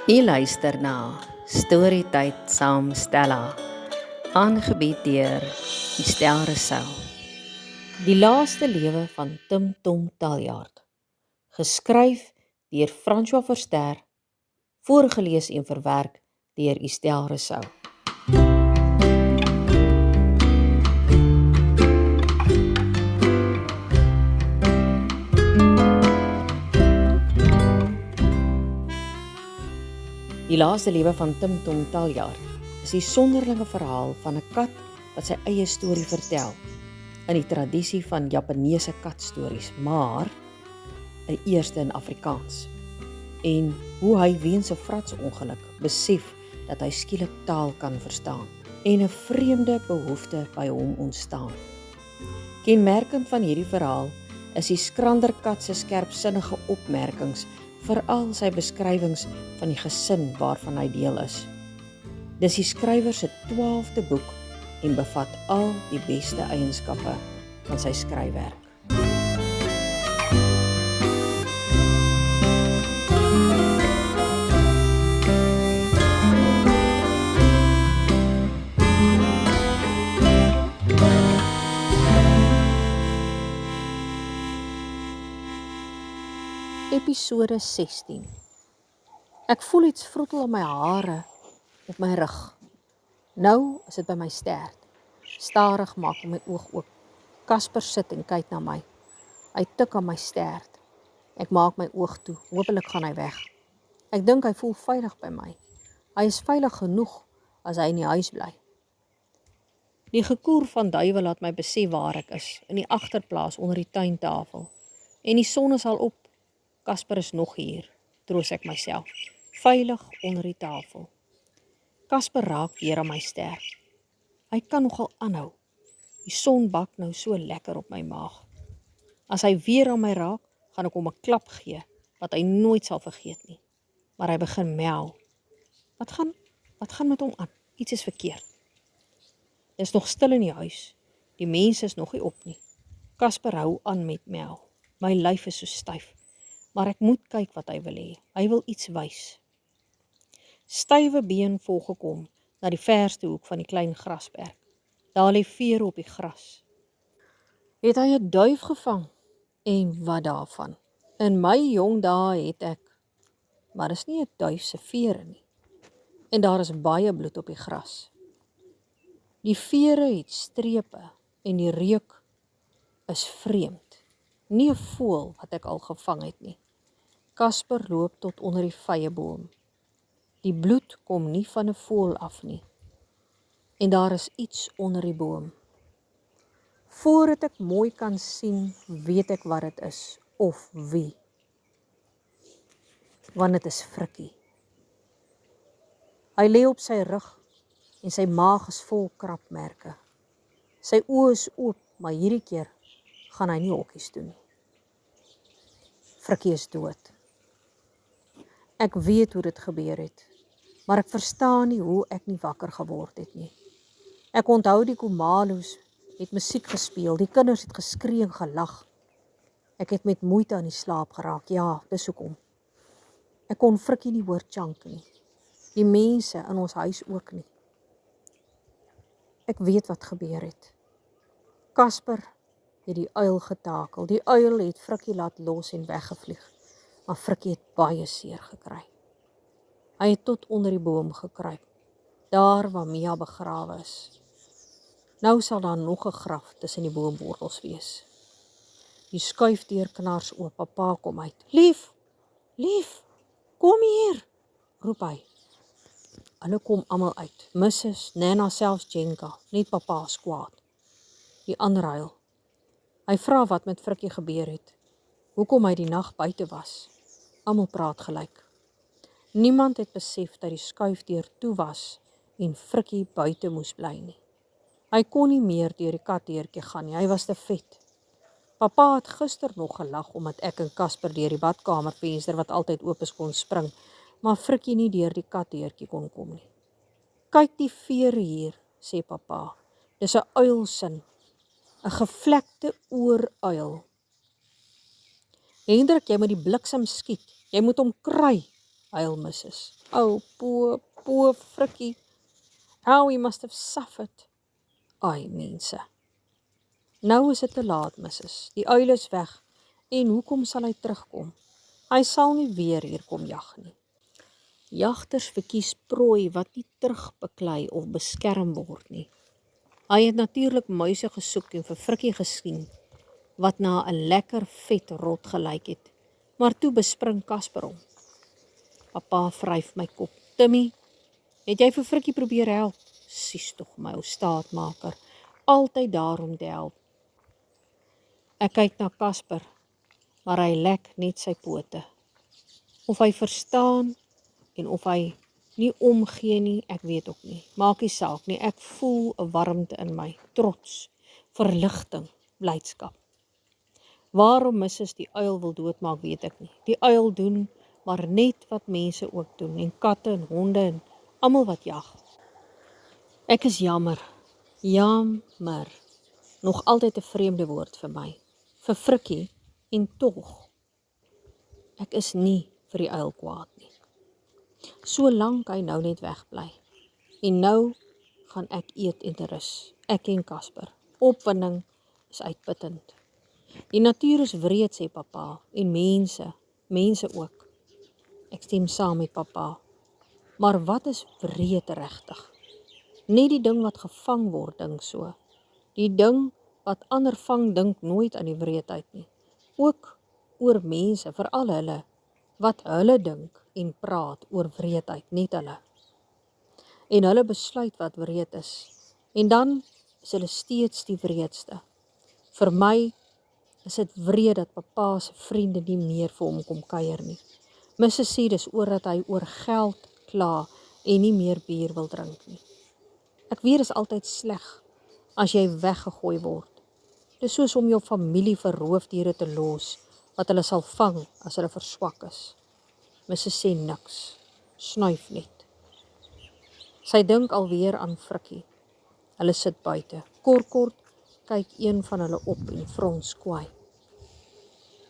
U luister na Storytyd saam Stella, aangebied deur Estel Rousseau. Die laaste lewe van Tim Tom Taljaard, geskryf deur François Verster, voorgeles en verwerk deur Estel Rousseau. Die laaste lewe van Tim Tom Taljaard is die sonderlinge verhaal van 'n kat wat sy eie storie vertel, in die tradisie van Japaneese katstories, maar 'n eerste in Afrikaans. En hoe hy weens 'n fratsongeluk besef dat hy skielik taal kan verstaan en 'n vreemde behoefte by hom ontstaan. Kenmerkend van hierdie verhaal is die skranderkat se skerpsinnige opmerkings, veral sy beskrywings van die gesin waarvan hy deel is. Dis die skrywer se 12de boek en bevat al die beste eienskappe van sy skryfwerk. Episode 16. Ek voel iets vroetel in my hare op my rug. Nou is dit by my stert. Stadig maak ek my oog oop. Kasper sit en kyk na my. Hy tik aan my stert. Ek maak my oog toe. Hoopelik gaan hy weg. Ek dink hy voel veilig by my. Hy is veilig genoeg as hy in die huis bly. Die gekoer van duiwe laat my besef waar ek is, in die agterplaas onder die tuintafel. En die son is al op. Kasper is nog hier, troos ek myself, veilig onder die tafel. Kasper raak weer aan my stert. Hy kan nogal aanhou. Die son bak nou so lekker op my maag. As hy weer aan my raak, gaan ek hom 'n klap gee, wat hy nooit sal vergeet nie. Maar hy begin mel. Wat gaan met hom aan? Iets is verkeerd. Dit is nog stil in die huis. Die mense is nog nie op nie. Kasper hou aan met mel. My lyf is so styf. Maar ek moet kyk wat hy wil hê. Hy wil iets wys. Stywe been volgekom na die verste hoek van die klein grasperk. Daar lê vere op die gras. Het hy 'n duif gevang? En wat daarvan? In my jong dae het ek, maar dis nie 'n duif se vere nie. En daar is baie bloed op die gras. Die vere het strepe en die reuk is vreemd. Nie 'n voël wat ek al gevang het nie. Kasper loop tot onder die vyeboom. Die bloed kom nie van 'n voël af nie. En daar is iets onder die boom. Voordat ek mooi kan sien, weet ek wat dit is, of wie. Want dit is Frikkie. Hy lê op sy rug en sy maag is vol krapmerke. Sy oë is oop, maar hierdie keer gaan hy nie hokkies doen nie. Frikkie is dood. Ek weet hoe dit gebeur het, maar ek verstaan nie hoe ek nie wakker geword het nie. Ek onthou die Komalos het musiek gespeel, die kinders het geskree en gelag. Ek het met moeite aan die slaap geraak, ja, dis hoekom. Ek kon Frikkie nie hoor chunk nie. Die mense in ons huis ook nie. Ek weet wat gebeur het. Kasper het die uil getakel. Die uil het Frikkie laat los en weggevlieg. Maar Frikkie het baie seer gekry. Hy het tot onder die boom gekruip. Daar waar Mia begrawe is. Nou sal daar nog 'n graf tussen die boomwortels wees. Die skuifdeur knars oop. Papa kom uit. Lief, kom hier, roep hy. Hulle kom almal uit. Mrs, Nana, selfs Jenka. Net papa is kwaad. Die ander huil. Hy vra wat met Frikkie gebeur het. Hoekom hy die nag buite was. Almal praat gelyk. Niemand het besef dat die skuifdeur toe was en Frikkie buite moes bly nie. Hy kon nie meer deur die katdeurtjie gaan nie, hy was te vet. Papa het gister nog gelag omdat ek en Kasper deur die badkamervenster wat altyd oop is kon spring, maar Frikkie nie deur die katdeurtjie kon kom nie. Kyk die vere hier, sê papa. Dis 'n uilsin, 'n gevlekte ooruil. Hendrik, jy moet die bliksem skiet. Jy moet hom kry, huil Mrs. Oh, poor Frikkie. How he must have suffered. Ai, mense. Nou is dit te laat, Mrs. Die uil is weg. En hoekom sal hy terugkom? Hy sal nie weer hier kom jag nie. Jagters verkies prooi wat nie terugbeklei of beskerm word nie. Hy het natuurlik muise gesoek en vir Frikkie gesien, wat na 'n lekker vet rot gelyk het. Maar toe bespring Casper hom. Papa vryf my kop. Timmy, het jy vir Frikkie probeer help? Sies tog my ou staatmaker, altyd daar om te help. Ek kyk na Casper, maar hy lek net sy pote. Of hy verstaan en of hy nie omgee nie, ek weet ook nie. Maak nie saak nie, ek voel 'n warmte in my, trots, verligting, blydskap. Waarom Mrs. die uil wil doodmaak, weet ek nie. Die uil doen maar net wat mense ook doen, en katte en honde en almal wat jag. Ek is jammer, nog altyd 'n vreemde woord vir my, vir Frikkie, en tog, ek is nie vir die uil kwaad nie. Solank hy nou net wegbly. En nou gaan ek eet en te rus. Ek en Casper. Opwinding is uitputtend. Die natuur is wreed, sê papa, en mense ook. Ek stem saam met papa. Maar wat is wreed regtig? Nie die ding wat gevang word, dink so. Die ding wat ander vang, dink nooit aan die wreedheid nie. Ook oor mense, veral hulle, wat hulle dink en praat oor wreedheid, net hulle. En hulle besluit wat wreed is. En dan is hulle steeds die wreedste. Vir my is dit wreed dat papa se vriende nie meer vir hom kom kuier nie. Mrs. sê dis oor dat hy oor geld kla en nie meer bier wil drink nie. Ek weet is altyd sleg as jy weggegooi word. Dis soos om jou familie vir roofdiere te los, wat hulle sal vang as hulle verswak is. Mrs. sê niks, snuif net. Sy dink alweer aan Frikkie. Hulle sit buite. Kort kyk een van hulle op en frons kwaai.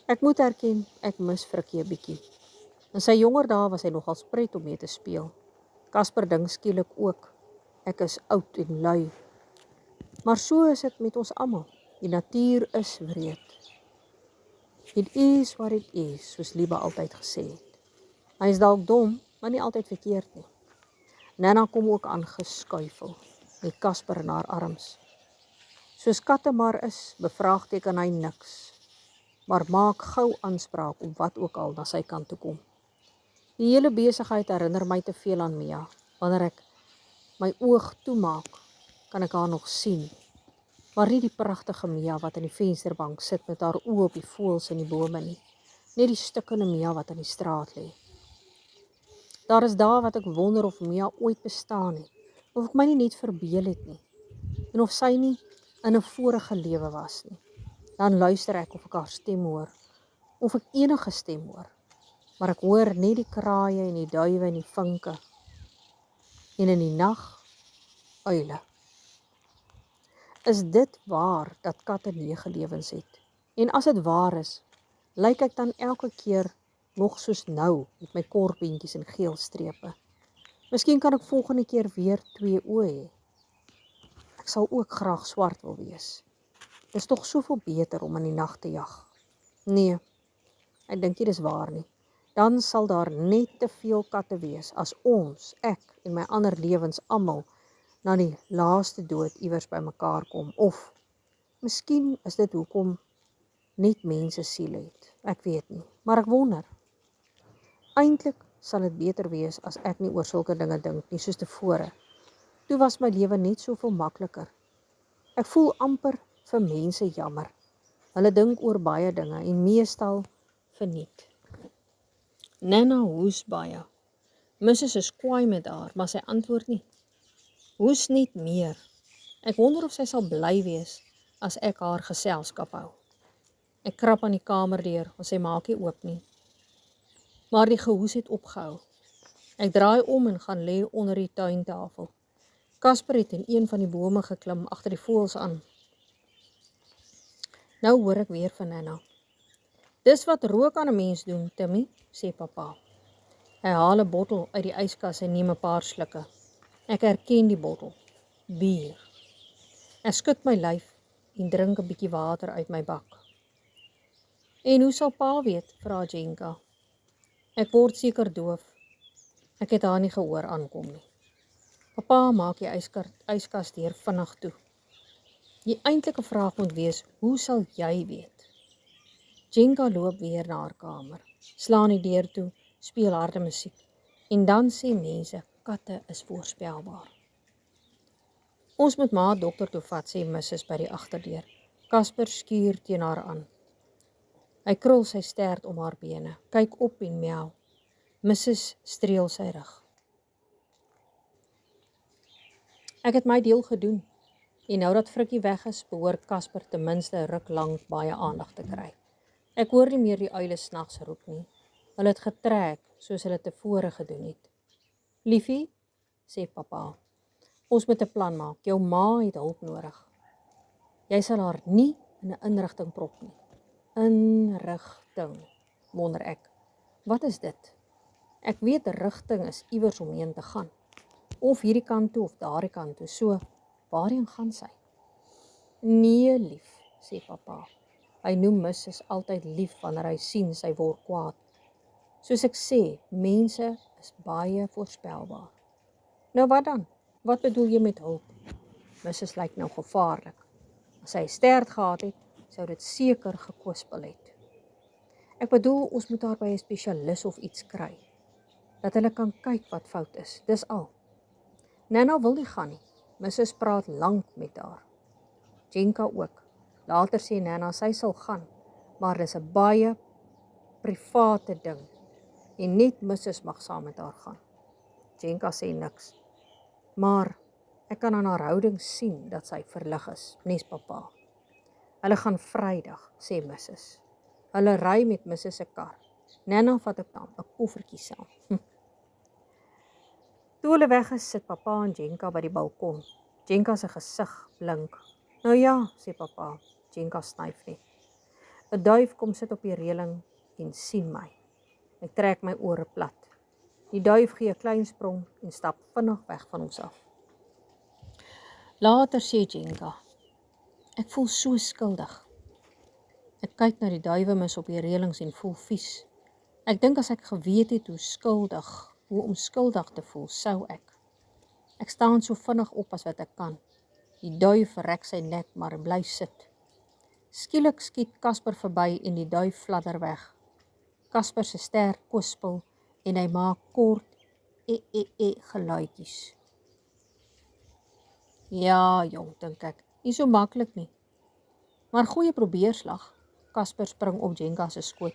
Ek moet erken, ek mis Frikkie 'n bietjie. In sy jonger dae was hy nogal pret om mee te speel. Casper dink skielik ook, ek is oud en lui. Maar so is dit met ons almal. Die natuur is wreed. It is what it is, soos Liba altyd gesê het. Hy is dalk dom, maar nie altyd verkeerd nie. Nana kom ook aangeskuifel, met Casper in haar arms. Soos katte maar is, bevraagteken hy niks, maar maak gou aanspraak op wat ook al na sy kant toe kom. Die hele besigheid herinner my te veel aan Mia. Wanneer ek my oog toemaak, kan ek haar nog sien, maar nie die pragtige Mia wat in die vensterbank sit met haar oë op die voëls in die bome nie, net die stukkende Mia wat aan die straat lê. Daar is dae wat ek wonder of Mia ooit bestaan het, of ek my nie net verbeel het nie, en of sy nie in 'n vorige lewe was nie. Dan luister ek of ek haar stem hoor, of ek enige stem hoor, maar ek hoor net die kraaie en die duwe en die vinke, en in die nag, uile. Is dit waar dat katte 9 lewens het? En as dit waar is, lyk ek dan elke keer nog soos nou met my korbeentjies en geel strepe. Miskien kan ek volgende keer weer 2 oë hê. Ek sal ook graag swart wil wees. Dis tog soveel beter om in die nag te jag. Nee, ek dink nie dis waar nie. Dan sal daar net te veel katte wees as ons, ek en my ander lewens almal na die laaste dood iewers by mekaar kom. Of miskien is dit hoekom net mense siel het. Ek weet nie, maar ek wonder. Eintlik sal dit beter wees as ek nie oor sulke dinge dink nie, soos tevore. Toe was my lewe net soveel makliker. Ek voel amper vir mense jammer. Hulle dink oor baie dinge en meestal verniet. Nana hoes baie. Mrs. is kwaai met haar, maar sy antwoord nie. Hoes net meer. Ek wonder of sy sal bly wees as ek haar geselskap hou. Ek krap aan die kamerdeur, want sy maak nie oop nie. Maar die gehoes het opgehou. Ek draai om en gaan lê onder die tuintafel. Casper het in een van die bome geklim agter die voëls aan. Nou hoor ek weer van Nana. Dis wat rook aan 'n mens doen, Timmy, sê papa. Hy haal 'n bottel uit die yskas en neem 'n paar slukke. Ek herken die bottel. Bier. Ek skud my lyf en drink 'n bietjie water uit my bak. En hoe sal pa weet, vra Jenka. Ek word seker doof. Ek het haar nie gehoor aankom nie. Papa maak die yskas deur vinnig toe. Die eintlike vraag moet wees, hoe sal jy weet? Jenka loop weer na haar kamer, slaan die deur toe, speel harde musiek. En dan sê mense, katte is voorspelbaar. Ons moet ma dokter toe vat, sê Mrs. by die agterdeur. Casper skuur teen haar aan. Hy krul sy stert om haar bene, kyk op en miauw. Mrs. streel sy rug. Ek het my deel gedoen. En nou dat Frikkie weg is, behoort Casper ten minste 'n ruk lank baie aandag te kry. Ek hoor nie meer die uile snags roep nie. Hulle het getrek, soos hulle tevore gedoen het. Liefie, sê papa, ons moet 'n plan maak. Jou ma het hulp nodig. Jy sal haar nie in 'n inrigting prop nie. Inrigting, wonder ek. Wat is dit? Ek weet 'n rigting is iewers om heen te gaan. Of hierdie kant toe of daardie kant toe. So, waarheen gaan sy? Nee, lief, sê papa. Hy noem Mrs. altyd lief wanneer hy sien sy word kwaad. Soos ek sê, mense is baie voorspelbaar. Nou wat dan? Wat bedoel jy met hulp? Mrs. lyk nou gevaarlik. As hy 'n stert gehad het, sou dit seker gekwispel het. Ek bedoel, ons moet haar by 'n spesialis of iets kry. Dat hulle kan kyk wat fout is. Dis al. Nana wil nie gaan nie. Mrs. praat lank met haar. Jenka ook. Later sê Nana sy sal gaan, maar dis 'n baie private ding. En net Mrs. mag saam met haar gaan. Jenka sê niks. Maar ek kan aan haar houding sien dat sy verlig is, nes papa. Hulle gaan Vrydag, sê Mrs. Hulle ry met Mrs. se kar. Nana vat ook dan 'n koffertjie saam. Toe hulle weg is, sit papa en Jenka by die balkon. Jenka se gesig blink. Nou ja, sê papa. Jenka snyf net. 'n Duif kom sit op die reëling en sien my. Ek trek my ore plat. Die duif gee 'n klein sprong en stap vinnig weg van ons af. Later sê Jenka, ek voel so skuldig. Ek kyk na die duiwemis op die reëlings en voel vies. Ek dink as ek geweet het hoe om skuldig te voel, sou ek. Ek staan so vinnig op as wat ek kan. Die duif rek sy nek, maar bly sit. Skielik skiet Casper verby en die duif fladder weg. Casper se stert kwispel en hy maak kort geluidjies. Ja, jong, dink ek. Nie so maklik nie. Maar goeie probeerslag. Casper spring op Jenka se skoot.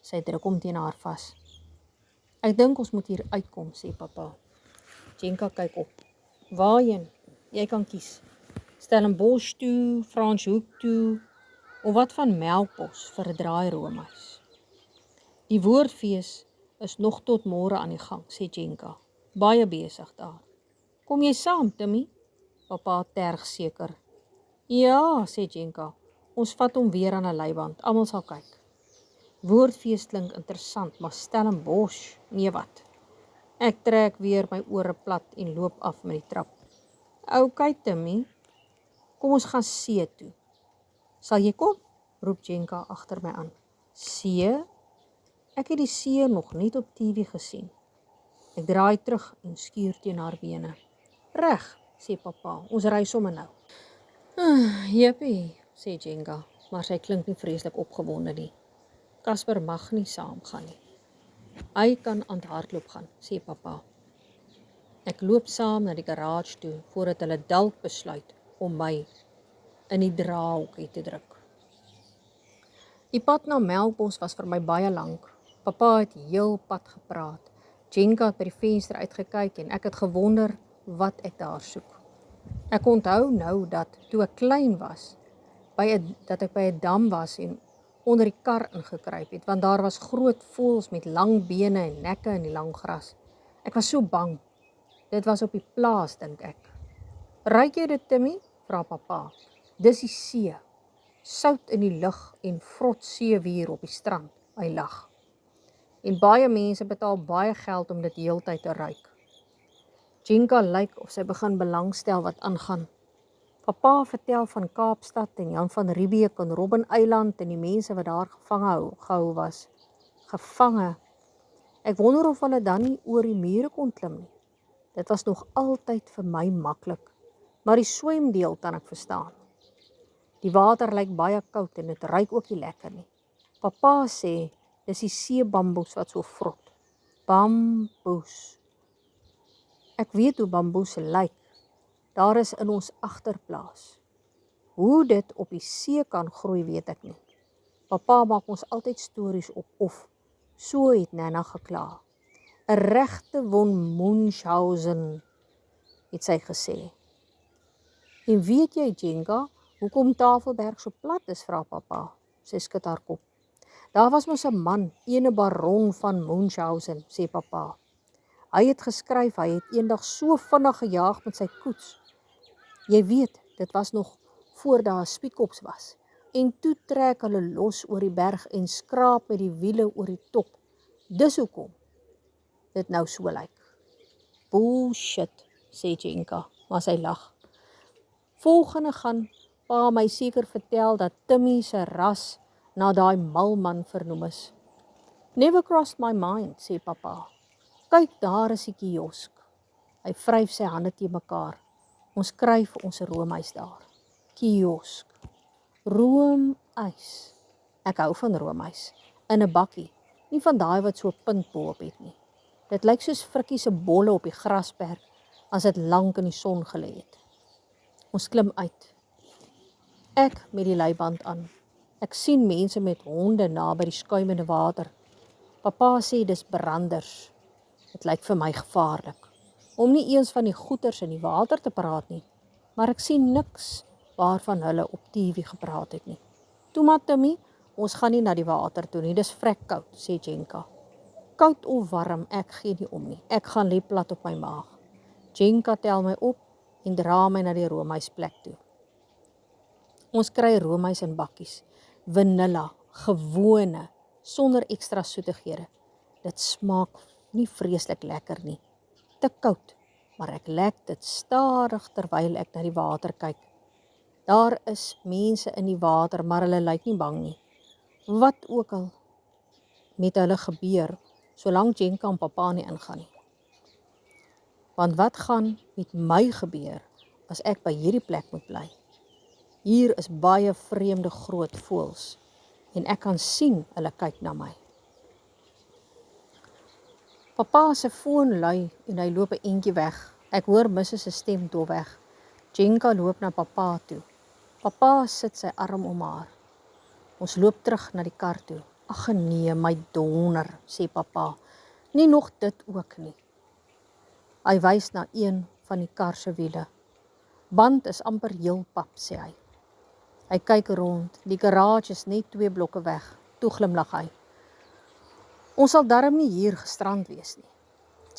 Sy druk hom teen haar vas. Ek dink ons moet hier uitkom, sê papa. Jenka kyk op. Waarheen? Jy kan kies. Stellenbosch toe, Franshoek toe, of wat van Melkbos vir 'n draai roomys. Die woordfees is nog tot môre aan die gang, sê Jenka. Baie besig daar. Kom jy saam, Timmy? Papa terg seker. Ja, sê Jenka. Ons vat hom weer aan 'n leiband. Almal sal kyk. Woordfees klink interessant, maar Stellenbosch, nee wat. Ek trek weer my ore plat en loop af met die trap. Okay, Timmy. Kom ons gaan see toe. Sal jy kom? Roep Jenka agter my aan. See? Ek het die see nog nie op TV gesien. Ek draai terug en skuur teen haar bene. Reg, sê papa, ons ry sommer nou. Jippie, sê Jenka, maar sy klink nie vreeslik opgewonde nie. Casper mag nie saamgaan nie. Hy kan aan die hardloop gaan, sê papa. Ek loop saam na die garage toe, voordat hulle dalk besluit om my in die draahokkie te druk. Die pad na Melkbos was vir my baie lank. Papa het heel pad gepraat. Jenka het by die venster uitgekyk en ek het gewonder wat ek daar soek. Ek onthou nou dat toe ek klein was, dat ek by 'n dam was en onder die kar ingekruip het, want daar was groot voëls met lang bene en nekke in die lang gras. Ek was so bang. Dit was op die plaas, dink ek. Ruik jy dit, Timmy? Vra papa. Dis die see. Sout in die lug en vrot seewier op die strand. Hy lag. En baie mense betaal baie geld om dit heeltyd te ruik. Jinka lyk of sy begin belangstel wat aangaan. Papa vertel van Kaapstad en Jan van Riebeeck en Robben Eiland en die mense wat daar gehou was. Gevange. Ek wonder of hulle dan nie oor die mure kon klim nie. Dit was nog altyd vir my maklik, maar die swemdeel kan ek verstaan. Die water lyk baie koud en dit ruik ook nie lekker nie. Papa sê, dis die seebamboes wat so vrot. Bamboes. Ek weet hoe bamboes lyk. Daar is in ons agterplaas. Hoe dit op die see kan groei, weet ek nie. Papa maak ons altyd stories op of, so het Nana gekla. 'n regte von Munchausen, het sy gesê. En weet jy, Jenga, hoekom Tafelberg so plat is, vra papa. Sy skud haar kop. Daar was mos 'n man, ene baron van Munchausen, sê papa. Hy het geskryf, hy het eendag so vinnig gejaag met sy koets. Jy weet, dit was nog voor daar spiekops was. En toe trek hulle los oor die berg en skraap met die wiele oor die top. Dis hoekom dit nou so lyk. Bullshit, sê Jenka, maar sy lag. Volgende gaan pa my seker vertel dat Timmy se ras na daai malman vernoem is. Never crossed my mind, sê papa. Kyk, daar is die kiosk. Hy vryf sy hande te mekaar. Ons kry vir ons roomys daar. Kiosk. Roomys. Ek hou van roomys. In 'n bakkie. Nie van daai wat so 'n punt bo-op het nie. Dit lyk soos frikkie se bolle op die grasperk as dit lank in die son gelê het. Ons klim uit. Ek met die leiband aan. Ek sien mense met honde naby die skuimende water. Papa sê dis branders. Dit lyk vir my gevaarlik. Om nie eens van die goeters in die water te praat nie, maar ek sien niks waarvan hulle op TV gepraat het nie. Toe maar Timmy, ons gaan nie na die water toe nie, dis vrek koud, sê Jenka. Koud of warm, ek gee nie om nie. Ek gaan lê plat op my maag. Jenka tel my op en dra my na die roomysplek toe. Ons kry roomys in bakkies. Vanilla, gewone, sonder ekstra soetighede. Dit smaak nie vreeslik lekker nie. Te koud, maar ek lek dit stadig terwyl ek na die water kyk. Daar is mense in die water, maar hulle lyk nie bang nie. Wat ook al met hulle gebeur, solank Jenka en papa nie ingaan nie. Want wat gaan met my gebeur as ek by hierdie plek moet bly? Hier is baie vreemde groot voëls en ek kan sien hulle kyk na my. Papa se foon lui en hy loop 'n entjie weg. Ek hoor Missus se stem dofweg. Jenka loop na papa toe. Papa sit sy arm om haar. Ons loop terug na die kar toe. Ag nee, my donder, sê papa. Nie nog dit ook nie. Hy wys na een van die kar se wiele. Band is amper heel pap, sê hy. Hy kyk rond. Die garage is net 2 blokke weg. Toe glimlag hy. Ons sal darm nie hier gestrand wees nie.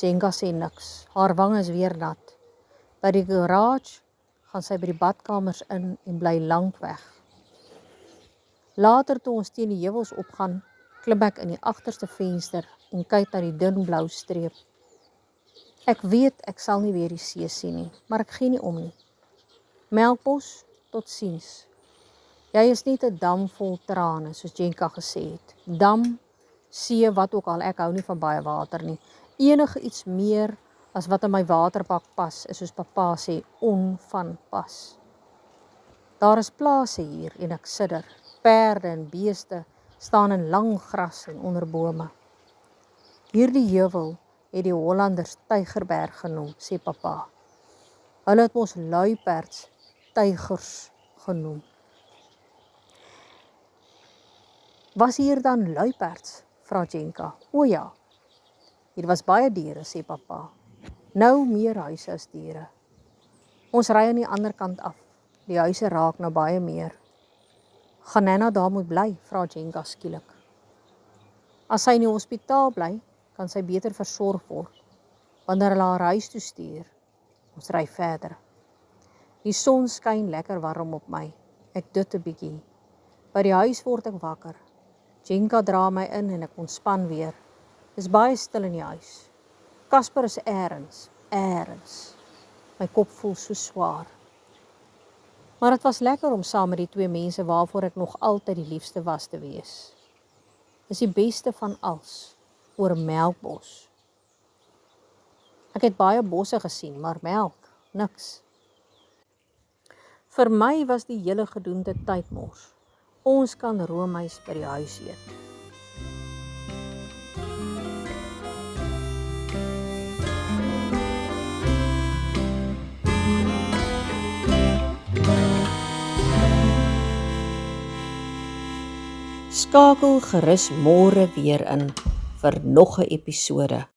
Jenka sê niks. Haar wang is weer nat. By die garage gaan sy by die badkamers in en bly lank weg. Later toe ons teen die heuwels opgaan, klim ek in die agterste venster en kyk na die dun blou streep. Ek weet ek sal nie weer die see sien nie, maar ek gee nie om nie. Melkbos, tot ziens. Jy is net 'n dam vol trane, soos Jenka gesê het. Dam, see, wat ook al, ek hou nie van baie water nie. Enige iets meer as wat in my waterbak pas, is soos papa sê, onvanpas. Daar is plase hier en ek sidder. Perde en beeste staan in lang gras en onder bome. Hierdie heuwel het die Hollanders Tygerberg genoem, sê papa. Hulle het ons luiperds tygers genoem. Was hier dan luiperds? Vra Jenka. O ja, hier was baie diere, sê papa. Nou meer huise as diere. Ons ry aan die ander kant af. Die huise raak nou baie meer. Gaan Nana daar moet bly, vra Jenka skielik. As sy in die hospitaal bly, kan sy beter versorg word. Wanneer hulle haar huis toe stuur, ons ry verder. Die son skyn lekker warm op my. Ek dut 'n bietjie. By die huis word ek wakker. Jenka dra my in en ek ontspan weer. Dis baie stil in die huis. Casper is ergens. My kop voel so swaar. Maar dit was lekker om saam met die twee mense waarvoor ek nog altyd die liefste was te wees. Dis die beste van als, oor 'n melkbos. Ek het baie bosse gesien, maar melk, niks. Vir my was die hele gedoente tydmors. Ons kan roomys by die huis eet. Skakel gerus môre weer in vir nog 'n episode